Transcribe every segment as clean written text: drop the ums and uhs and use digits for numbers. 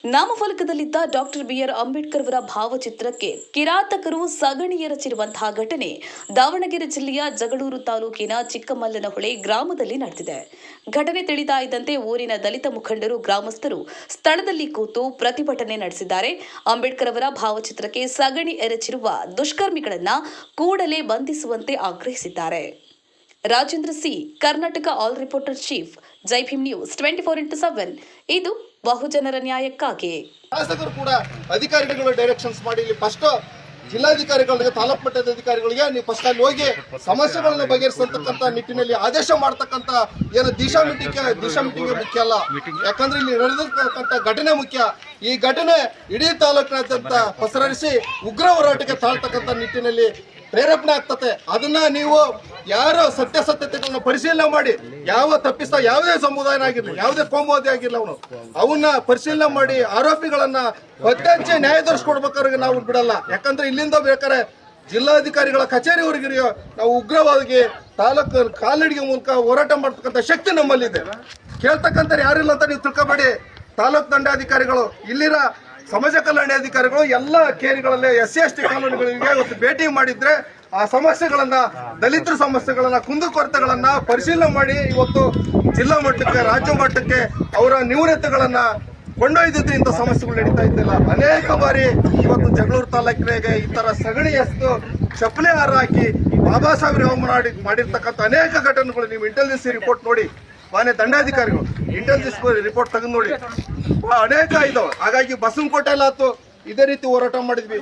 ನಾಮಫಲಕದಲ್ಲಿದ್ದ doctor B R Ambedkar ಅವರ ಭಾವಚಿತ್ರಕ್ಕೆ ಕಿರಾತಕರು ಸಗಣಿ ಎರಚಿರುವಂತಹ ಘಟನೆ ದಾವಣಗೆರೆ ಜಿಲ್ಲೆಯ ಜಗಳೂರು ತಾಲೂಕಿನ ಚಿಕ್ಕಮಲ್ಲನಹೊಳೆ ಗ್ರಾಮದಲ್ಲಿ ನಡೆದಿದೆ. ಘಟನೆ ತಿಳಿದ ಇದ್ದಂತೆ ಊರಿನ ದಲಿತ ಮುಖಂಡರು, ಗ್ರಾಮಸ್ಥರು ಸ್ಥಳದಲ್ಲಿ ಕೂತು ಪ್ರತಿಭಟನೆ ನಡೆಸಿದ್ದಾರೆ. ಅಂಬೇಡ್ಕರ್ ಅವರ ಭಾವಚಿತ್ರಕ್ಕೆ ಸಗಣಿ ಎರಚಿರುವ ದುಷ್ಕರ್ಮಿಗಳನ್ನ ಕೂಡಲೇ ಬಂಧಿಸುವಂತೆ ಆಗ್ರಹಿಸಿದ್ದಾರೆ. Rajendra C, Karnataka all reporter chief, Jai Bhim news 24x7. ಇದು ಬಹುಜನರ ನ್ಯಾಯಕ್ಕಾಗಿ. ಶಾಸಕರು ಕೂಡ ಅಧಿಕಾರಿಗಳು ಡೈರೆಕ್ಷನ್ಸ್ ಮಾಡಿ ಇಲ್ಲಿ ಫಸ್ಟ್ ಜಿಲ್ಲಾಧಿಕಾರಿಗಳಿಗೆ, ತಾಲೂಕು ಮಟ್ಟದ ಅಧಿಕಾರಿಗಳಿಗೆ ನೀವು ಫಸ್ಟ್ ಅಲ್ಲಿ ಹೋಗಿ ಸಮಸ್ಯೆಗಳನ್ನು ಬಗೆಹರಿಸತಕ್ಕಂತ ನಿಟ್ಟಿನಲ್ಲಿ ಆದೇಶ ಮಾಡತಕ್ಕಂತ ಏನು ದಿಶಾ ಮೀಟಿಂಗ್ ಮುಖ್ಯ ಅಲ್ಲ. ಯಾಕಂದ್ರೆ ಇಲ್ಲಿ ನಡೆದಿರ್ತಕ್ಕಂಥ ಘಟನೆ ಮುಖ್ಯ. ಈ ಘಟನೆ ಇಡೀ ತಾಲೂಕಿನಾದ್ಯಂತ ಪಸರಿಸಿ ಉಗ್ರ ಹೋರಾಟಕ್ಕೆ ತಾಳ್ತಕ್ಕಂಥ ನಿಟ್ಟಿನಲ್ಲಿ ಪ್ರೇರೇಪಣೆ ಆಗ್ತದೆ. ಅದನ್ನ ನೀವು ಯಾರು ಸತ್ಯಾಸತ್ಯತೆಗಳನ್ನ ಪರಿಶೀಲನೆ ಮಾಡಿ, ಯಾವ ತಪ್ಪಿಸ್ತಾ ಯಾವುದೇ ಸಮುದಾಯ ಆಗಿರ್ಲಿ, ಯಾವುದೇ ಕೋಮುವಾದಿ ಆಗಿರ್ಲಿ, ಅವನ್ನ ಪರಿಶೀಲನೆ ಮಾಡಿ ಆರೋಪಿಗಳನ್ನ ಪತ್ತೆ ಹಚ್ಚಿ ನ್ಯಾಯ ದೊರಕಿಸ್ಕೊಡ್ಬೇಕಾದ್ರೆ ನಾವು ಬಿಡಲ್ಲ. ಯಾಕಂದ್ರೆ ಇಲ್ಲಿಂದ ಬೇಕಾದ್ರೆ ಜಿಲ್ಲಾಧಿಕಾರಿಗಳ ಕಚೇರಿವರೆಗೆ ನಾವು ಉಗ್ರವಾದಿಗೆ ತಾಲೂಕು ಕಾಲ್ನಡಿಗೆ ಮೂಲಕ ಹೋರಾಟ ಮಾಡ್ತಕ್ಕಂಥ ಶಕ್ತಿ ನಮ್ಮಲ್ಲಿದೆ. ಕೇಳ್ತಕ್ಕಂಥ ಯಾರಿಲ್ಲ ಅಂತ ನೀವು ತಿಳ್ಕೊಬೇಡಿ. ತಾಲೂಕು ದಂಡಾಧಿಕಾರಿಗಳು, ಇಲ್ಲಿನ ಸಮಾಜ ಕಲ್ಯಾಣಾಧಿಕಾರಿಗಳು ಎಲ್ಲ ಕೇರಿಗಳಲ್ಲಿ SC/ST ಕಾನೂನುಗಳಿಗೆ ಇವತ್ತು ಭೇಟಿ ಮಾಡಿದ್ರೆ ಆ ಸಮಸ್ಯೆಗಳನ್ನ, ದಲಿತರ ಸಮಸ್ಯೆಗಳನ್ನ, ಕುಂದುಕೊರತೆಗಳನ್ನ ಪರಿಶೀಲನೆ ಮಾಡಿ ಇವತ್ತು ಜಿಲ್ಲಾ ಮಟ್ಟಕ್ಕೆ, ರಾಜ್ಯ ಮಟ್ಟಕ್ಕೆ ಅವರ ನ್ಯೂನತೆಗಳನ್ನ ಕೊಂಡೊಯ್ದಿದ್ರೆ ಇಂಥ ಸಮಸ್ಯೆಗಳು ನಡೀತಾ ಇದ್ದಿಲ್ಲ. ಅನೇಕ ಬಾರಿ ಇವತ್ತು ಜಗಳೂರು ತಾಲೂಕಿನಾಗೆ ಈ ತರ ಸಗಣಿ ಎಸ್ತು ಚಪ್ಪಲಿ ಹಾರ ಹಾಕಿ ಬಾಬಾ ಸಾಹೇಬ್ ಮಾಡಿರ್ತಕ್ಕಂಥ ಅನೇಕ ಘಟನೆಗಳು ನೀವು ಇಂಟೆಲಿಜೆನ್ಸ್ ರಿಪೋರ್ಟ್ ನೋಡಿ, ಮಾನ್ಯ ದಂಡಾಧಿಕಾರಿಗಳು ಇಂಟೆಲಿಜೆನ್ಸ್ ರಿಪೋರ್ಟ್ ತೆಗೆದು ನೋಡಿ, ಅನೇಕ ಇದಾವೆ. ಹಾಗಾಗಿ ಬಸವನಕೋಟೆಲ್ಲ ಆಯ್ತು ಇದೇ ರೀತಿ ಹೋರಾಟ ಮಾಡಿದ್ವಿ,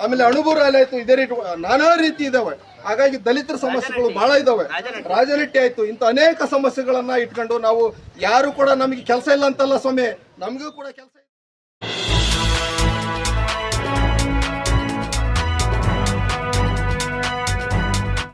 ಆಮೇಲೆ ಅಣುಬೂರಲ್ಲಿ ಆಯ್ತು ಇದೇ ರೀತಿ ನಾನಾ ರೀತಿ ಇದಾವೆ. ಹಾಗಾಗಿ ದಲಿತರ ಸಮಸ್ಯೆಗಳು ಬಹಳ ಇದಾವೆ. ರಾಜನಟ್ಟಿ ಆಯ್ತು, ಇಂಥ ಅನೇಕ ಸಮಸ್ಯೆಗಳನ್ನ ಇಟ್ಕೊಂಡು ನಾವು ಯಾರು ಕೂಡ ನಮಗೆ ಕೆಲಸ ಇಲ್ಲ ಅಂತಲ್ಲ ಸ್ವಾಮಿ, ನಮಗೂ ಕೂಡ ಕೆಲಸ